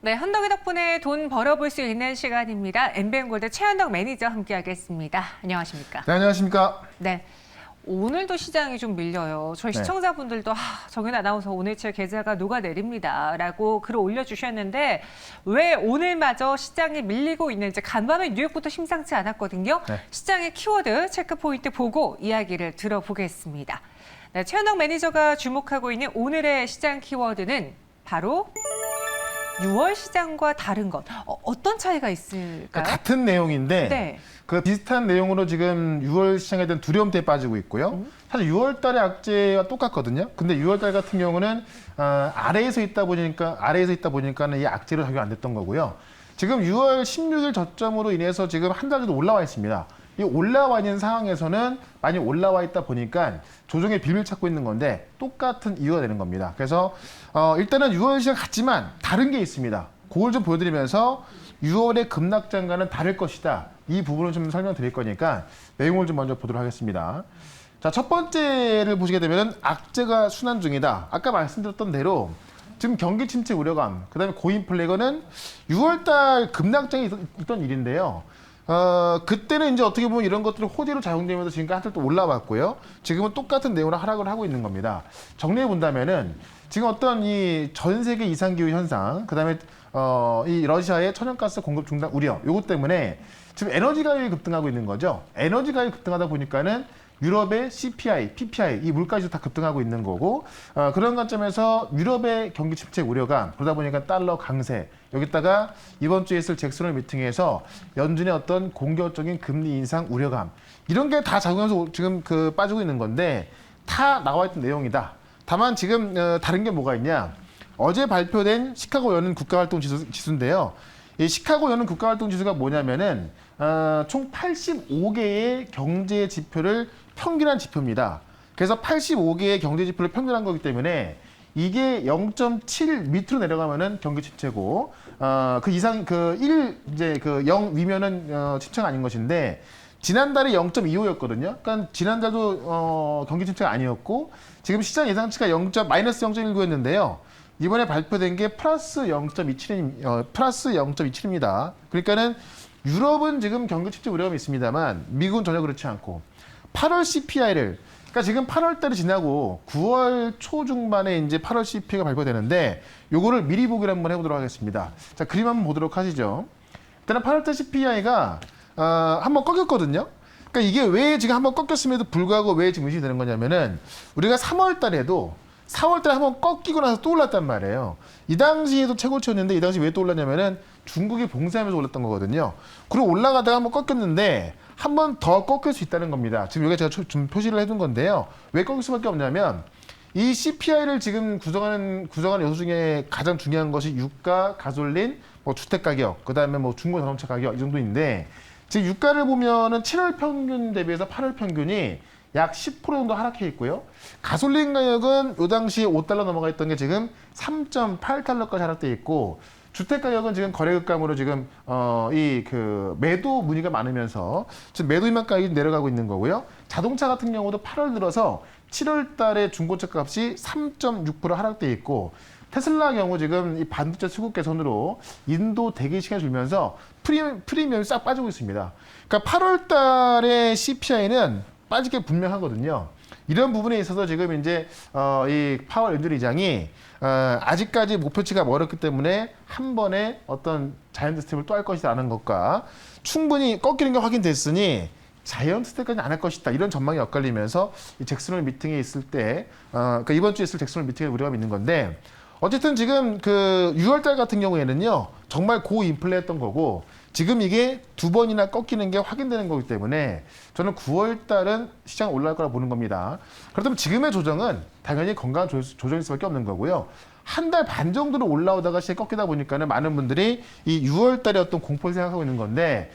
네, 현덕이 덕분에 돈 벌어볼 수 있는 시간입니다. 엠비엔골드 최현덕 매니저 함께하겠습니다. 안녕하십니까? 네, 안녕하십니까? 네, 오늘도 시장이 좀 밀려요. 저희 시청자분들도 정윤 아나운서 오늘 제 계좌가 녹아내립니다. 라고 글을 올려주셨는데 왜 오늘마저 시장이 밀리고 있는지 간밤에 뉴욕부터 심상치 않았거든요. 시장의 키워드 체크포인트 보고 이야기를 들어보겠습니다. 네, 최현덕 매니저가 주목하고 있는 오늘의 시장 키워드는 바로 6월 시장과 다른 것. 어떤 차이가 있을까요? 그러니까 같은 내용인데 네. 그 비슷한 내용으로 지금 6월 시장에 대한 두려움대에 빠지고 있고요. 사실 6월 달의 악재와 똑같거든요. 근데 6월 달 같은 경우는 아래에서 있다 보니까는 이 악재로 적용 안 됐던 거고요. 지금 6월 16일 저점으로 인해서 지금 한 달 정도 올라와 있습니다. 이 올라와 있는 상황에서는 많이 올라와 있다 보니까 조정의 빌미를 찾고 있는 건데 똑같은 이유가 되는 겁니다. 그래서 일단은 6월 시장 같지만 다른 게 있습니다. 그걸 좀 보여드리면서 6월의 급락장과는 다를 것이다. 이 부분을 좀 설명드릴 거니까 내용을 좀 먼저 보도록 하겠습니다. 자, 첫 번째를 보시게 되면 악재가 순환 중이다. 아까 말씀드렸던 대로 지금 경기 침체 우려감, 그다음에 고인플레 이거는 6월 달 급락장이 있던 일인데요. 그때는 이제 어떻게 보면 이런 것들이 호재로 작용되면서 지금까지 한달 또 올라왔고요. 지금은 똑같은 내용으로 하락을 하고 있는 겁니다. 정리해 본다면은 지금 어떤 이 전 세계 이상기후 현상, 그다음에 이 러시아의 천연가스 공급 중단 우려, 요것 때문에 지금 에너지 가격이 급등하고 있는 거죠. 에너지 가격이 급등하다 보니까는 유럽의 CPI, PPI, 이 물가지수 다 급등하고 있는 거고 그런 관점에서 유럽의 경기 침체 우려감, 그러다 보니까 달러 강세, 여기다가 이번 주에 있을 잭슨홀 미팅에서 연준의 어떤 공격적인 금리 인상 우려감, 이런 게 다 작용해서 지금 빠지고 있는 건데 다 나와 있던 내용이다. 다만 지금 다른 게 뭐가 있냐? 어제 발표된 시카고 연은 국가활동지수인데요. 이 시카고 연은 국가활동지수가 뭐냐면은 총 85개의 경제 지표를 평균한 지표입니다. 그래서 85개의 경제 지표를 평균한 거기 때문에 이게 0.7 밑으로 내려가면은 경기 침체고 그 이상 이제 0 위면은 침체가 아닌 것인데 지난달에 0.25였거든요. 그러니까 지난달도 경기 침체가 아니었고 지금 시장 예상치가 마이너스 0.19였는데요. 이번에 발표된 게 플러스 0.27입니다. 그러니까는 유럽은 지금 경기 침체 우려감이 있습니다만 미국은 전혀 그렇지 않고 8월 CPI를 그러니까 지금 8월 달이 지나고 9월 초중반에 이제 8월 CPI가 발표되는데 요거를 미리 보기를 한번 해보도록 하겠습니다. 자, 그림 한번 보도록 하시죠. 일단은 8월 달 CPI가 한번 꺾였거든요. 그러니까 이게 왜 지금 한번 꺾였음에도 불구하고 왜 지금 의심이 되는 거냐면은 우리가 3월 달에도 4월 달에 한번 꺾이고 나서 또 올랐단 말이에요. 이 당시에도 최고치였는데 이 당시 왜 또 올랐냐면은 중국이 봉쇄하면서 올랐던 거거든요. 그리고 올라가다가 한번 꺾였는데 한 번 더 꺾일 수 있다는 겁니다. 지금 여기 제가 좀 표시를 해둔 건데요. 왜 꺾일 수밖에 없냐면 이 CPI를 지금 구성하는 요소 중에 가장 중요한 것이 유가, 가솔린, 주택가격, 그다음에 중고자동차 가격 이 정도인데 지금 유가를 보면은 7월 평균 대비해서 8월 평균이 약 10% 정도 하락해 있고요. 가솔린 가격은 요 당시에 5달러 넘어가 있던 게 지금 3.8달러까지 하락돼 있고 주택 가격은 지금 거래급감으로 지금 매도 문의가 많으면서 지금 매도 희망 가격이 내려가고 있는 거고요. 자동차 같은 경우도 8월 들어서 7월 달에 중고차 값이 3.6% 하락돼 있고 테슬라 경우 지금 이 반도체 수급 개선으로 인도 대기 시간 줄면서 프리미엄이 싹 빠지고 있습니다. 그러니까 8월 달에 CPI는 빠질 게 분명하거든요. 이런 부분에 있어서 지금 이제 이 파월 연준 의장이 아직까지 목표치가 멀었기 때문에 한 번에 어떤 자이언트 스텝을 또 할 것이라는 것과 충분히 꺾이는 게 확인됐으니 자이언트 스텝까지 안 할 것이다. 이런 전망이 엇갈리면서 이 잭슨홀 미팅에 있을 때 그러니까 이번 주에 있을 잭슨홀 미팅에 우려가 있는 건데 어쨌든 지금 6월달 같은 경우에는요 정말 고인플레였던 거고 지금 이게 두 번이나 꺾이는 게 확인되는 거기 때문에 저는 9월달은 시장 올라갈 거라 보는 겁니다. 그렇다면 지금의 조정은 당연히 건강한 조정일 수밖에 없는 거고요. 한 달 반 정도로 올라오다가 시장이 꺾이다 보니까는 많은 분들이 이 6월달에 어떤 공포를 생각하고 있는 건데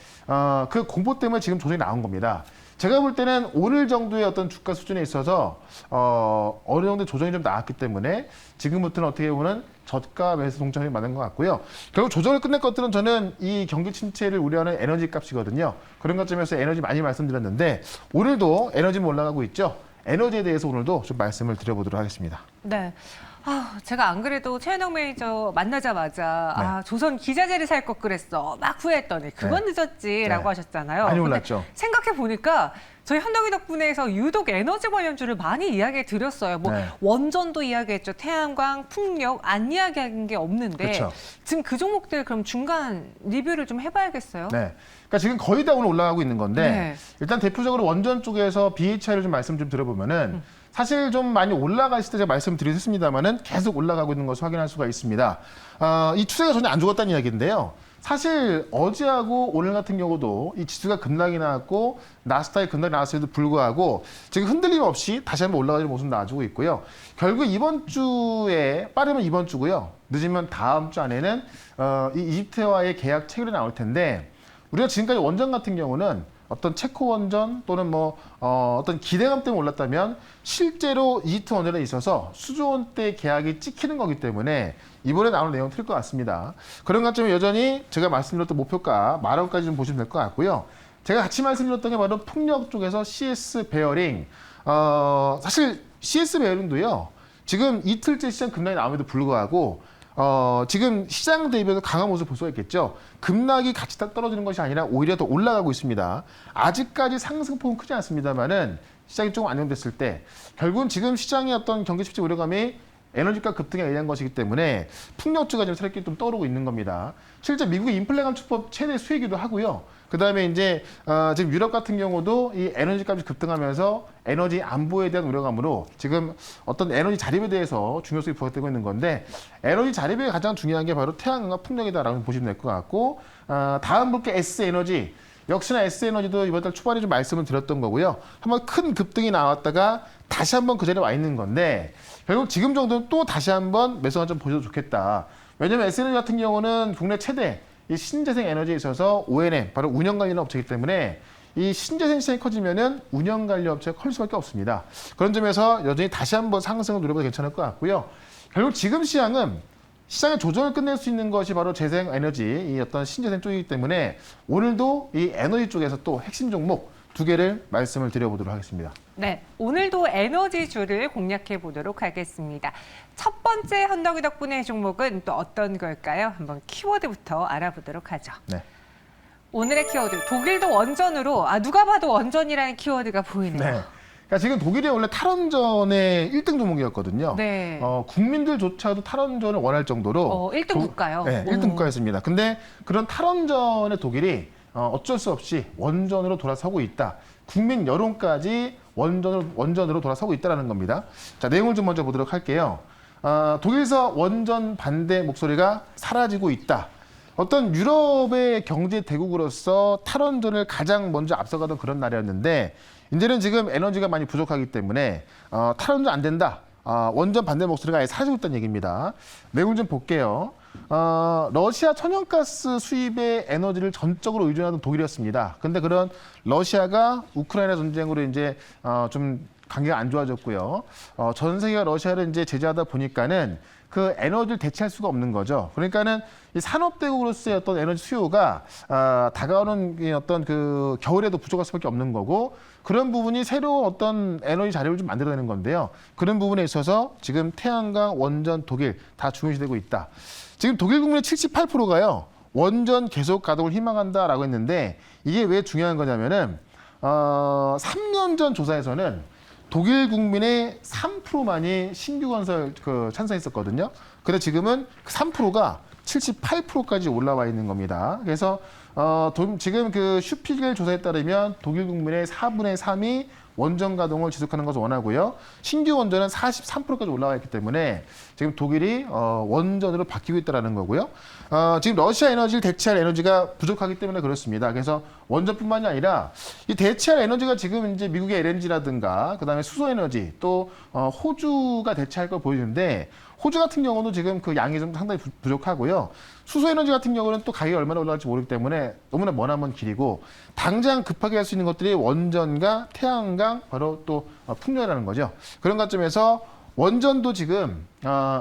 그 공포 때문에 지금 조정이 나온 겁니다. 제가 볼 때는 오늘 정도의 어떤 주가 수준에 있어서 어느 정도 조정이 좀 나왔기 때문에 지금부터는 어떻게 보면 저가 매수 동참이 맞는 것 같고요. 결국 조정을 끝낼 것들은 저는 이 경기 침체를 우려하는 에너지 값이거든요. 그런 관점에서 에너지 많이 말씀드렸는데 오늘도 에너지는 올라가고 있죠. 에너지에 대해서 오늘도 좀 말씀을 드려보도록 하겠습니다. 네. 제가 안 그래도 최현영 매니저 만나자마자 네. 조선 기자재를 살 것 그랬어. 막 후회했더니 그건 늦었지라고 네. 하셨잖아요. 많이 근데 올랐죠. 생각해 보니까 저희 현덕이 덕분에서 유독 에너지 관련주를 많이 이야기해 드렸어요. 뭐 네. 원전도 이야기했죠. 태양광, 풍력 안 이야기한 게 없는데 그쵸. 지금 그 종목들 그럼 중간 리뷰를 좀 해봐야겠어요. 네. 그러니까 지금 거의 다 오늘 올라가고 있는 건데 네. 일단 대표적으로 원전 쪽에서 BHI를 좀 말씀 좀 들어보면은 사실 좀 많이 올라갔을 때 제가 말씀드렸습니다만은 계속 올라가고 있는 것을 확인할 수가 있습니다. 이 추세가 전혀 안 죽었다는 이야기인데요. 사실 어제하고 오늘 같은 경우도 이 지수가 급락이 나왔고 나스닥이 급락이 나왔음에도 불구하고 지금 흔들림 없이 다시 한번 올라가는 모습 나와주고 있고요. 결국 이번 주에 빠르면 이번 주고요. 늦으면 다음 주 안에는 이 이집트와의 계약 체결이 나올 텐데 우리가 지금까지 원전 같은 경우는 어떤 체코 원전 또는 어떤 기대감 때문에 올랐다면 실제로 이집트 원전에 있어서 수조 원대 계약이 찍히는 거기 때문에 이번에 나오는 내용 틀릴 것 같습니다. 그런 관점에 여전히 제가 말씀드렸던 목표가 10,000원까지 좀 보시면 될 것 같고요. 제가 같이 말씀드렸던 게 바로 풍력 쪽에서 CS 베어링. 사실 CS 베어링도요. 지금 이틀째 시장 급락이 나옴에도 불구하고 지금 시장 대비해서 강한 모습을 볼 수가 있겠죠. 급락이 같이 다 떨어지는 것이 아니라 오히려 더 올라가고 있습니다. 아직까지 상승폭은 크지 않습니다만은 시장이 조금 안정됐을 때 결국은 지금 시장의 어떤 경기 실질 우려감이 에너지가 급등에 의한 것이기 때문에 풍력주가 지금 새롭게 좀 떠오르고 있는 겁니다. 실제 미국의 인플레 감축법 최대 수혜기도 하고요. 그다음에 이제 지금 유럽 같은 경우도 이 에너지 값이 급등하면서 에너지 안보에 대한 우려감으로 지금 어떤 에너지 자립에 대해서 중요성이 부각되고 있는 건데 에너지 자립에 가장 중요한 게 바로 태양광과 풍력이다라고 보시면 될 것 같고 다음 볼게 S에너지. 역시나 S에너지도 이번 달 초반에 좀 말씀을 드렸던 거고요. 한번 큰 급등이 나왔다가 다시 한번 그 자리에 와 있는 건데 결국 지금 정도는 또 다시 한번 매수 관점 보셔도 좋겠다. 왜냐하면 S에너지 같은 경우는 국내 최대 이 신재생 에너지에 있어서 ONM, 바로 운영관리 업체이기 때문에 이 신재생 시장이 커지면은 운영관리 업체가 커질 수밖에 없습니다. 그런 점에서 여전히 다시 한번 상승을 노려봐도 괜찮을 것 같고요. 결국 지금 시장의 조정을 끝낼 수 있는 것이 바로 재생 에너지, 이 어떤 신재생 쪽이기 때문에 오늘도 이 에너지 쪽에서 또 핵심 종목 2개를 말씀을 드려보도록 하겠습니다. 네, 오늘도 에너지주를 공략해 보도록 하겠습니다. 첫 번째 현덕이 덕분의 종목은 또 어떤 걸까요? 한번 키워드부터 알아보도록 하죠. 네. 오늘의 키워드, 독일도 원전으로, 누가 봐도 원전이라는 키워드가 보이네요. 네. 그러니까 지금 독일이 원래 탈원전의 1등 종목이었거든요. 네. 국민들조차도 탈원전을 원할 정도로 1등 국가요? 네, 1등 국가였습니다. 근데 그런 탈원전의 독일이 어쩔 수 없이 원전으로 돌아서고 있다. 국민 여론까지 원전으로 돌아서고 있다는 겁니다. 자, 내용을 좀 먼저 보도록 할게요. 독일에서 원전 반대 목소리가 사라지고 있다. 어떤 유럽의 경제 대국으로서 탈원전을 가장 먼저 앞서가던 그런 나라였는데 이제는 지금 에너지가 많이 부족하기 때문에 탈원전 안 된다. 원전 반대 목소리가 아예 사라지고 있다는 얘기입니다. 내용 좀 볼게요. 러시아 천연가스 수입의 에너지를 전적으로 의존하던 독일이었습니다. 근데 그런 러시아가 우크라이나 전쟁으로 이제 좀 관계가 안 좋아졌고요. 전 세계가 러시아를 이제 제재하다 보니까는 그 에너지를 대체할 수가 없는 거죠. 그러니까는 이 산업대국으로서의 어떤 에너지 수요가 다가오는 어떤 그 겨울에도 부족할 수밖에 없는 거고 그런 부분이 새로운 어떤 에너지 자료를 좀 만들어내는 건데요. 그런 부분에 있어서 지금 태양광, 원전, 독일 다 중요시되고 있다. 지금 독일 국민의 78%가요. 원전 계속 가동을 희망한다라고 했는데 이게 왜 중요한 거냐면은 3년 전 조사에서는 독일 국민의 3%만이 신규 건설 찬성했었거든요. 근데 지금은 그 3%가 78%까지 올라와 있는 겁니다. 그래서 지금 그 슈피겔 조사에 따르면 독일 국민의 4분의 3이 원전 가동을 지속하는 것을 원하고요. 신규 원전은 43%까지 올라와 있기 때문에 지금 독일이 원전으로 바뀌고 있다는 거고요. 지금 러시아 에너지를 대체할 에너지가 부족하기 때문에 그렇습니다. 그래서 원전뿐만이 아니라 이 대체할 에너지가 지금 이제 미국의 LNG라든가 그다음에 수소 에너지 또 호주가 대체할 걸 보이는데 호주 같은 경우는 지금 그 양이 좀 상당히 부족하고요. 수소 에너지 같은 경우는 또 가격이 얼마나 올라갈지 모르기 때문에 너무나 머나먼 길이고 당장 급하게 할 수 있는 것들이 원전과 태양광 바로 또 풍력이라는 거죠. 그런 관점에서 원전도 지금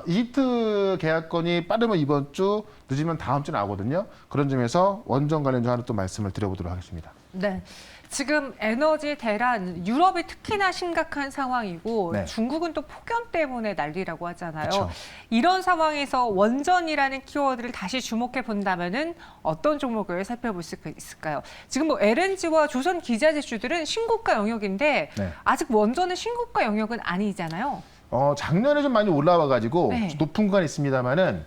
이집트 계약건이 빠르면 이번 주 늦으면 다음 주 나오거든요. 그런 점에서 원전 관련주 하나 또 말씀을 드려보도록 하겠습니다. 네. 지금 에너지 대란 유럽이 특히나 심각한 상황이고 네. 중국은 또 폭염 때문에 난리라고 하잖아요. 그쵸. 이런 상황에서 원전이라는 키워드를 다시 주목해 본다면은 어떤 종목을 살펴볼 수 있을까요? 지금 뭐 LNG와 조선 기자재주들은 신고가 영역인데 네. 아직 원전은 신고가 영역은 아니잖아요. 작년에 좀 많이 올라와가지고 네. 높은 구간이 있습니다만은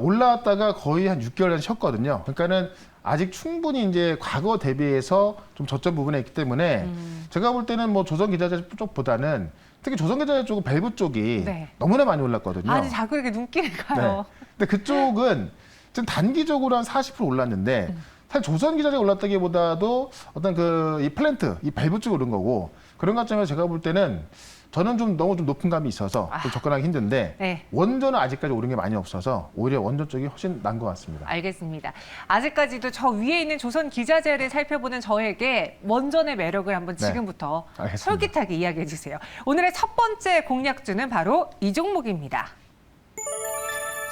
올라왔다가 거의 한 6개월 쉬었거든요. 그러니까는 아직 충분히 이제 과거 대비해서 좀 저점 부분에 있기 때문에 제가 볼 때는 뭐 조선 기자재 쪽보다는 특히 조선 기자재 쪽은 밸브 쪽이 네. 너무나 많이 올랐거든요. 아니 자꾸 이렇게 눈길을 가요. 근데 그쪽은 좀 단기적으로 한 40% 올랐는데 사실 조선 기자재가 올랐다기보다도 어떤 그 이 플랜트, 이 밸브 쪽이 오른 거고 그런 관점에서 제가 볼 때는 저는 좀 너무 좀 높은 감이 있어서 좀 접근하기 힘든데 네. 원전은 아직까지 오른 게 많이 없어서 오히려 원전 쪽이 훨씬 난 것 같습니다. 알겠습니다. 아직까지도 저 위에 있는 조선 기자재를 살펴보는 저에게 원전의 매력을 한번 네. 지금부터 알겠습니다. 솔깃하게 이야기해 주세요. 오늘의 첫 번째 공략주는 바로 이 종목입니다.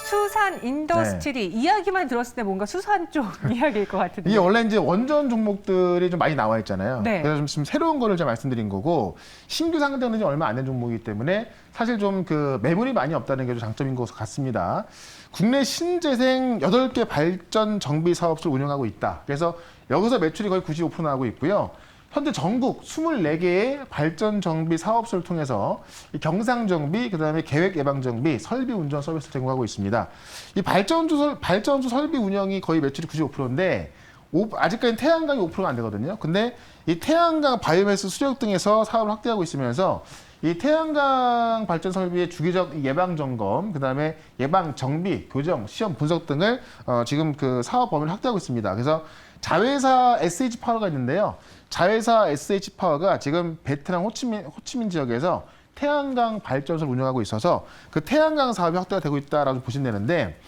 수산 인더스트리 이야기만 들었을 때 뭔가 수산 쪽 이야기일 것 같은데. 이게 원래 이제 원전 종목들이 좀 많이 나와 있잖아요. 네. 그래서 좀 새로운 거를 제가 말씀드린 거고 신규 상장된 지 얼마 안 된 종목이기 때문에 사실 좀 그 매물이 많이 없다는 게 좀 장점인 것 같습니다. 국내 신재생 8개 발전 정비 사업소를 운영하고 있다. 그래서 여기서 매출이 거의 95% 나오고 있고요. 현재 전국 24개의 발전 정비 사업소를 통해서 이 경상 정비, 그다음에 계획 예방 정비, 설비 운전 서비스를 제공하고 있습니다. 이 발전소 설비 운영이 거의 매출이 95%인데 아직까지는 태양광이 5%가 안 되거든요. 근데 이 태양광 바이오매스 수력 등에서 사업을 확대하고 있으면서 이 태양광 발전 설비의 주기적 예방 점검, 그다음에 예방 정비, 교정, 시험 분석 등을 지금 그 사업 범위를 확대하고 있습니다. 그래서 자회사 SH 파워가 있는데요. 자회사 SH 파워가 지금 베트남 호치민 지역에서 태양광 발전소를 운영하고 있어서 그 태양광 사업이 확대가 되고 있다라고 보시면 되는데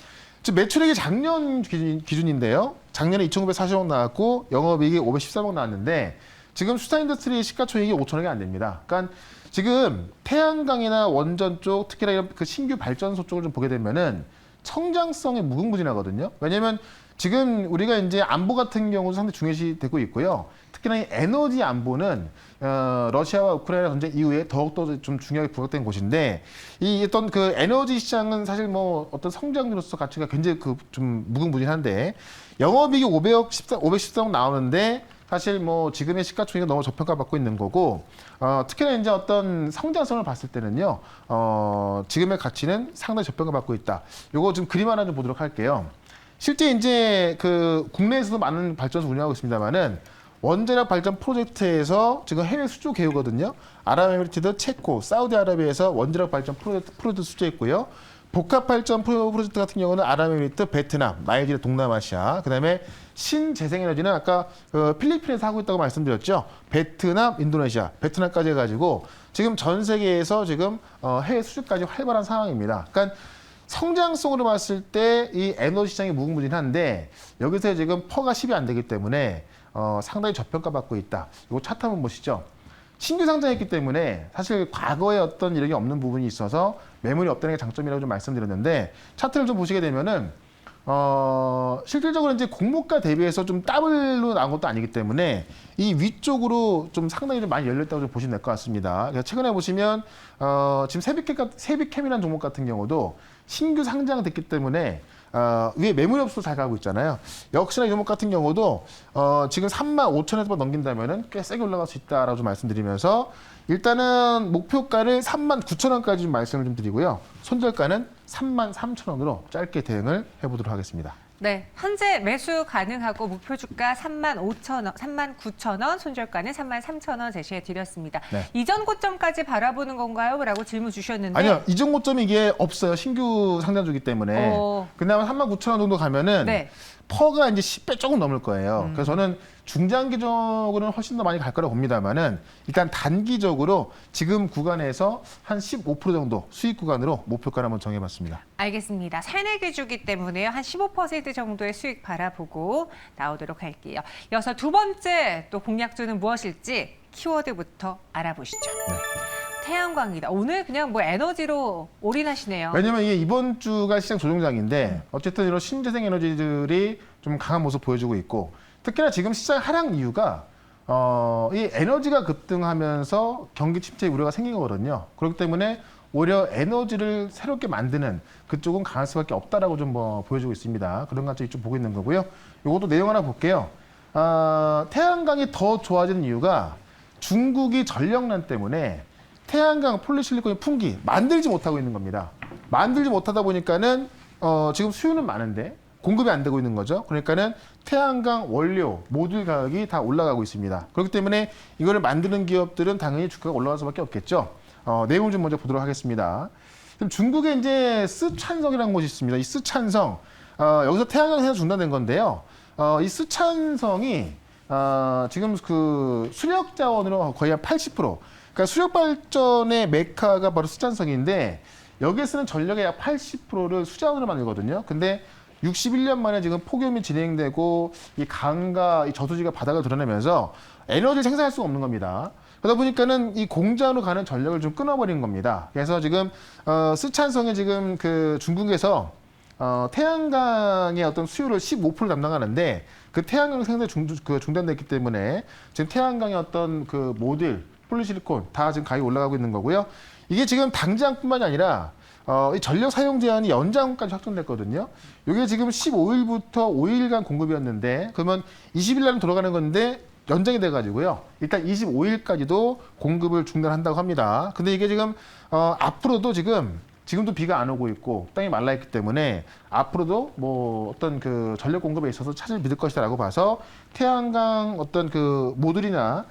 지금 매출액이 작년 기준인데요. 작년에 2,940억 나왔고 영업이익이 513억 나왔는데 지금 수산인더스트리 시가총액이 5천억이 안 됩니다. 그러니까 지금 태양광이나 원전 쪽 특히나 이런 그 신규 발전소 쪽을 좀 보게 되면은 성장성이 무궁무진하거든요. 왜냐하면 지금 우리가 이제 안보 같은 경우도 상당히 중요시되고 있고요. 특히나 이 에너지 안보는 러시아와 우크라이나 전쟁 이후에 더욱더 좀 중요하게 부각된 곳인데 이 어떤 그 에너지 시장은 사실 뭐 어떤 성장률로서 가치가 굉장히 그 좀 무궁무진한데 영업이익이 513억 나오는데 사실 뭐 지금의 시가총액이 너무 저평가받고 있는 거고 특히나 이제 어떤 성장성을 봤을 때는요 지금의 가치는 상당히 저평가받고 있다. 요거 좀 그림 하나 좀 보도록 할게요. 실제 이제 그 국내에서도 많은 발전소 운영하고 있습니다만은 원자력 발전 프로젝트에서 지금 해외 수주 개요거든요. 아랍에미리트도 체코, 사우디아라비아에서 원자력 발전 프로젝트 수주했고요. 복합 발전 프로젝트 같은 경우는 아랍에미리트, 베트남, 나이지리아, 동남아시아, 그다음에 신재생에너지는 아까 필리핀에서 하고 있다고 말씀드렸죠. 베트남, 인도네시아, 베트남까지 해가지고 지금 전 세계에서 지금 해외 수주까지 활발한 상황입니다. 그러니까 성장성으로 봤을 때 이 에너지 시장이 무궁무진한데 여기서 지금 퍼가 10이 안 되기 때문에 상당히 저평가받고 있다. 이거 차트 한번 보시죠. 신규 상장했기 때문에 사실 과거에 어떤 이력이 없는 부분이 있어서 매물이 없다는 게 장점이라고 좀 말씀드렸는데 차트를 좀 보시게 되면은 실질적으로 이제 공모가 대비해서 좀 더블로 나온 것도 아니기 때문에 이 위쪽으로 좀 상당히 좀 많이 열렸다고 좀 보시면 될 것 같습니다. 그래서 최근에 보시면 지금 세비캠이라는 종목 같은 경우도 신규 상장됐기 때문에 위에 매물이 없어서 잘 가고 있잖아요. 역시나 이 종목 같은 경우도 지금 35,000원에서 넘긴다면은 꽤 세게 올라갈 수 있다라고 좀 말씀드리면서 일단은 목표가를 39,000원까지 좀 말씀을 좀 드리고요. 손절가는 33,000원으로 짧게 대응을 해보도록 하겠습니다. 네, 현재 매수 가능하고 목표 주가 35,000원, 39,000원, 손절가는 33,000원 제시해 드렸습니다. 네. 이전 고점까지 바라보는 건가요? 라고 질문 주셨는데 아니요, 이전 고점이 이게 없어요. 신규 상장주기 때문에. 근데 아마 39,000원 정도 가면은 네. 퍼가 이제 10배 조금 넘을 거예요. 그래서 저는 중장기적으로는 훨씬 더 많이 갈 거라고 봅니다만은 일단 단기적으로 지금 구간에서 한 15% 정도 수익 구간으로 목표가를 한번 정해봤습니다. 알겠습니다. 새내기 주기 때문에 한 15% 정도의 수익 바라보고 나오도록 할게요. 이어서 두 번째 또 공략주는 무엇일지 키워드부터 알아보시죠. 네. 태양광이다. 오늘 그냥 뭐 에너지로 올인하시네요. 왜냐면 이게 이번 주가 시장 조정장인데 어쨌든 이런 신재생 에너지들이 좀 강한 모습 보여주고 있고 특히나 지금 시장 하락 이유가 이 에너지가 급등하면서 경기 침체 우려가 생긴 거거든요. 그렇기 때문에 오히려 에너지를 새롭게 만드는 그쪽은 강할 수밖에 없다라고 좀 뭐 보여주고 있습니다. 그런 관점이 좀 보고 있는 거고요. 이것도 내용 하나 볼게요. 태양광이 더 좋아지는 이유가 중국이 전력난 때문에 태양광 폴리실리콘의 풍기 만들지 못하고 있는 겁니다. 만들지 못하다 보니까는 지금 수요는 많은데 공급이 안 되고 있는 거죠. 그러니까는 태양광 원료 모듈 가격이 다 올라가고 있습니다. 그렇기 때문에 이거를 만드는 기업들은 당연히 주가가 올라갈 수밖에 없겠죠. 내용 좀 먼저 보도록 하겠습니다. 그럼 중국에 이제 쓰촨성이라는 곳이 있습니다. 이 쓰촨성 여기서 태양광 생산 중단된 건데요. 이 쓰촨성이 지금 그 수력 자원으로 거의 한 80%. 그러니까 수력 발전의 메카가 바로 쓰촨성인데 여기에 쓰는 전력의 약 80%를 수자원으로 만들거든요. 근데 61년 만에 지금 폭염이 진행되고 이 강과 이 저수지가 바닥을 드러내면서 에너지를 생산할 수가 없는 겁니다. 그러다 보니까는 이 공장으로 가는 전력을 좀 끊어버린 겁니다. 그래서 지금 쓰촨성이 지금 그 중국에서 태양광의 어떤 수요를 15% 담당하는데 그 태양광 생산이 중단됐기 때문에 지금 태양광의 어떤 그 모듈, 폴리실리콘 다 지금 가격이 올라가고 있는 거고요. 이게 지금 당장뿐만이 아니라 이 전력 사용 제한이 연장까지 확정됐거든요. 이게 지금 15일부터 5일간 공급이었는데 그러면 20일 날은 돌아가는 건데 연장이 돼가지고요. 일단 25일까지도 공급을 중단한다고 합니다. 근데 이게 지금 앞으로도 지금도 비가 안 오고 있고 땅이 말라 있기 때문에 앞으로도 뭐 어떤 그 전력 공급에 있어서 차질을 빚을 것이다라고 봐서 태양광 어떤 그 모듈이나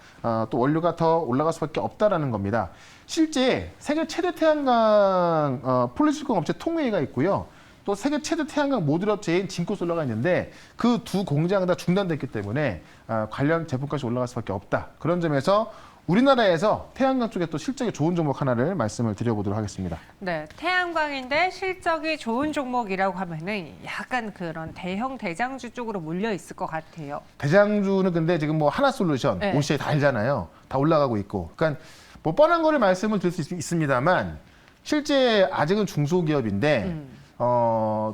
또 원료가 더 올라갈 수밖에 없다라는 겁니다. 실제 세계 최대 태양광 폴리실리콘 업체 통웨이가 있고요. 또 세계 최대 태양광 모듈 업체인 진코솔라가 있는데 그 두 공장은 다 중단됐기 때문에 관련 제품값이 올라갈 수밖에 없다. 그런 점에서 우리나라에서 태양광 쪽에 또 실적이 좋은 종목 하나를 말씀을 드려보도록 하겠습니다. 네, 태양광인데 실적이 좋은 종목이라고 하면은 약간 그런 대형 대장주 쪽으로 몰려 있을 것 같아요. 대장주는 근데 지금 뭐 하나솔루션, 네. OCI 다 알잖아요. 다 올라가고 있고. 그러니까 뭐 뻔한 거를 말씀을 드릴 수 있습니다만 실제 아직은 중소기업인데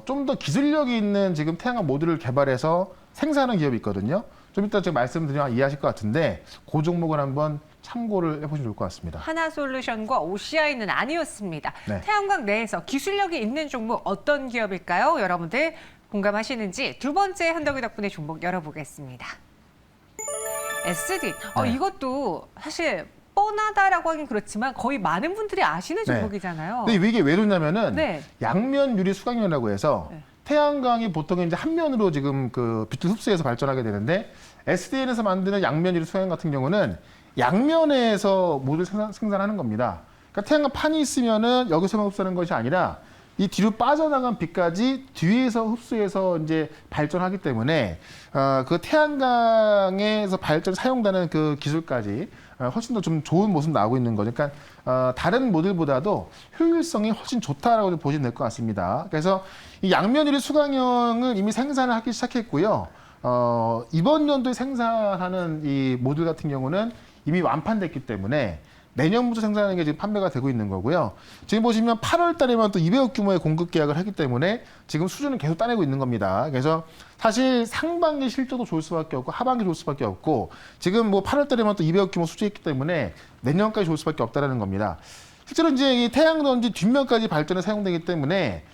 좀 더 기술력이 있는 지금 태양광 모듈을 개발해서 생산하는 기업이 있거든요. 좀 이따 제가 말씀드리면 이해하실 것 같은데 그 종목을 한번 참고를 해보시면 좋을 것 같습니다. 하나솔루션과 OCI는 아니었습니다. 네. 태양광 내에서 기술력이 있는 종목 어떤 기업일까요? 여러분들 공감하시는지 두 번째 한덕기 덕분에 종목 열어보겠습니다. SD. 네. 이것도 사실 뻔하다라고 하긴 그렇지만 거의 많은 분들이 아시는 종목이잖아요. 근데 이게 왜 그러냐면은 네. 양면 유리 수강연이라고 해서 네. 태양광이 보통 이제 한 면으로 지금 그 빛을 흡수해서 발전하게 되는데 SDN에서 만드는 양면 유리 수강연 같은 경우는 양면에서 모듈 생산하는 겁니다. 그러니까 태양광 판이 있으면은 여기서만 흡수하는 것이 아니라 이 뒤로 빠져나간 빛까지 뒤에서 흡수해서 이제 발전하기 때문에 그 태양광에서 발전 사용되는 그 기술까지 훨씬 더 좀 좋은 모습 나오고 있는 거죠. 그러니까 다른 모듈보다도 효율성이 훨씬 좋다라고 보시면 될 것 같습니다. 그래서 이 양면 유리 수강형을 이미 생산을 하기 시작했고요. 이번 연도에 생산하는 이 모듈 같은 경우는 이미 완판됐기 때문에 내년부터 생산하는 게 지금 판매가 되고 있는 거고요. 지금 보시면 8월 달에만 또 200억 규모의 공급 계약을 하기 때문에 지금 수준은 계속 따내고 있는 겁니다. 그래서 사실 상반기 실적도 좋을 수밖에 없고 하반기 좋을 수밖에 없고 지금 뭐 8월 달에만 또 200억 규모 수주했기 때문에 내년까지 좋을 수밖에 없다는 겁니다. 실제로 이제 이 태양전지 뒷면까지 발전에 사용되기 때문에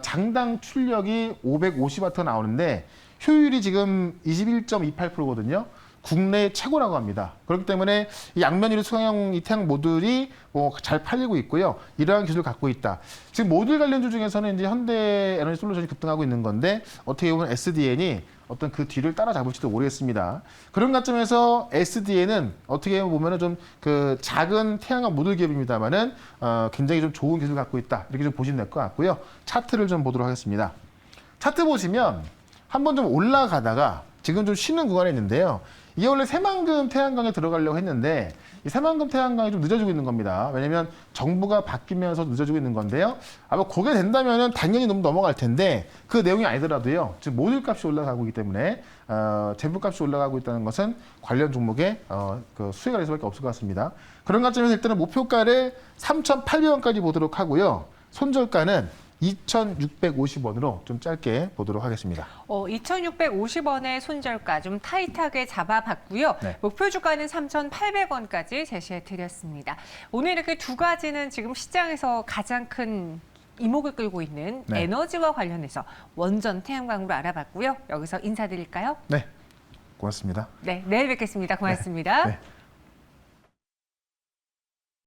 장당 출력이 550W 나오는데 효율이 지금 21.28%거든요. 국내 최고라고 합니다. 그렇기 때문에 이 양면 유리 수강형 이 태양 모듈이 뭐 잘 팔리고 있고요. 이러한 기술을 갖고 있다. 지금 모듈 관련주 중에서는 이제 현대 에너지 솔루션이 급등하고 있는 건데 어떻게 보면 SDN이 어떤 그 뒤를 따라잡을지도 모르겠습니다. 그런 관점에서 SDN은 어떻게 보면은 좀 그 작은 태양광 모듈 기업입니다만은 굉장히 좀 좋은 기술을 갖고 있다. 이렇게 좀 보시면 될 것 같고요. 차트를 좀 보도록 하겠습니다. 차트 보시면 한번 좀 올라가다가 지금 좀 쉬는 구간에 있는데요. 이게 원래 새만금 태양광에 들어가려고 했는데 이 새만금 태양광이 좀 늦어지고 있는 겁니다. 왜냐하면 정부가 바뀌면서 늦어지고 있는 건데요. 아마 그게 된다면은 당연히 너무 넘어갈 텐데 그 내용이 아니더라도요. 지금 모듈 값이 올라가고 있기 때문에 제품 값이 올라가고 있다는 것은 관련 종목에 그 수혜가 될 수밖에 없을 것 같습니다. 그런 관점에서 일단은 목표가를 3,800원까지 보도록 하고요. 손절가는 2,650원으로 좀 짧게 보도록 하겠습니다. 2,650원의 손절가 좀 타이트하게 잡아봤고요. 네. 목표 주가는 3,800원까지 제시해드렸습니다. 오늘 이렇게 두 가지는 지금 시장에서 가장 큰 이목을 끌고 있는 네. 에너지와 관련해서 원전 태양광으로 알아봤고요. 여기서 인사드릴까요? 네, 고맙습니다. 네, 내일 뵙겠습니다. 고맙습니다. 네.